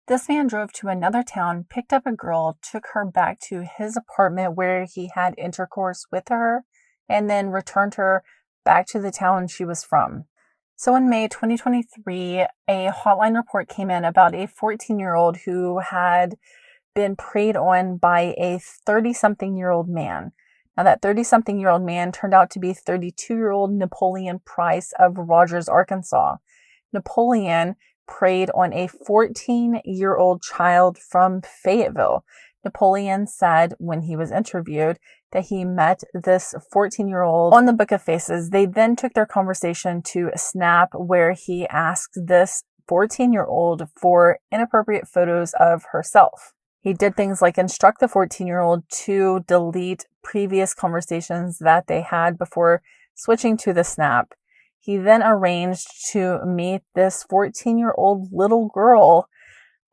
This man drove to another town, picked up a girl, took her back to his apartment where he had intercourse with her, and then returned her back to the town she was from. So in May 2023, a hotline report came in about a 14-year-old who had been preyed on by a 30-something-year-old man. Now, that 30-something-year-old man turned out to be 32-year-old Napoleon Price of Rogers, Arkansas. Napoleon preyed on a 14-year-old child from Fayetteville. Napoleon said when he was interviewed that he met this 14-year-old on the Book of Faces. They then took their conversation to Snap, where he asked this 14-year-old for inappropriate photos of herself. He did things like instruct the 14-year-old to delete previous conversations that they had before switching to the Snap. He then arranged to meet this 14-year-old little girl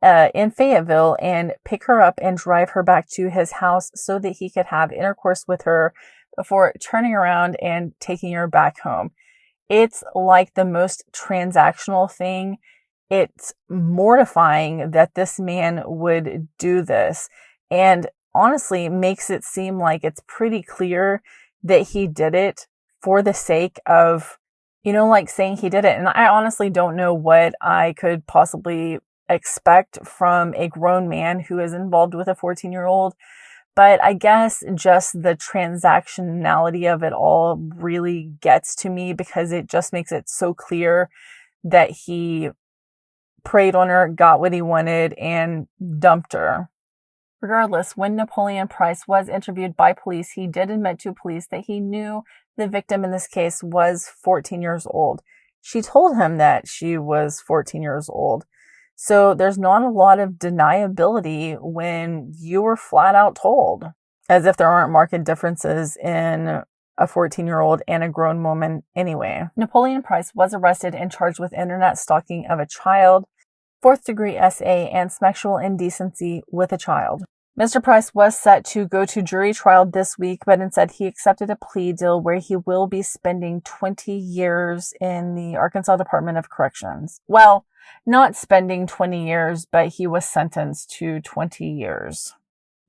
in Fayetteville and pick her up and drive her back to his house so that he could have intercourse with her before turning around and taking her back home. It's like the most transactional thing. It's mortifying that this man would do this, and honestly makes it seem like it's pretty clear that he did it for the sake of, like saying he did it. And I honestly don't know what I could possibly expect from a grown man who is involved with a 14-year-old. But I guess just the transactionality of it all really gets to me, because it just makes it so clear that he preyed on her, got what he wanted, and dumped her. Regardless, when Napoleon Price was interviewed by police, he did admit to police that he knew the victim in this case was 14 years old. She told him that she was 14 years old. So there's not a lot of deniability when you were flat out told, as if there aren't marked differences in a 14-year-old and a grown woman anyway. Napoleon Price was arrested and charged with internet stalking of a child, fourth-degree SA, and sexual indecency with a child. Mr. Price was set to go to jury trial this week, but instead he accepted a plea deal where he will be spending 20 years in the Arkansas Department of Corrections. Well, not spending 20 years, but he was sentenced to 20 years.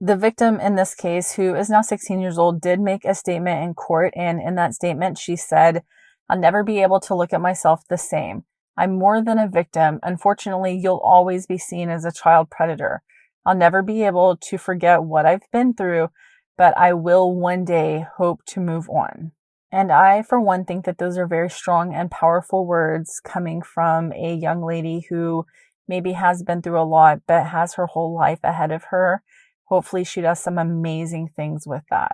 The victim in this case, who is now 16 years old, did make a statement in court, and in that statement she said, "I'll never be able to look at myself the same. I'm more than a victim. Unfortunately, you'll always be seen as a child predator. I'll never be able to forget what I've been through, but I will one day hope to move on." And I, for one, think that those are very strong and powerful words coming from a young lady who maybe has been through a lot, but has her whole life ahead of her. Hopefully she does some amazing things with that.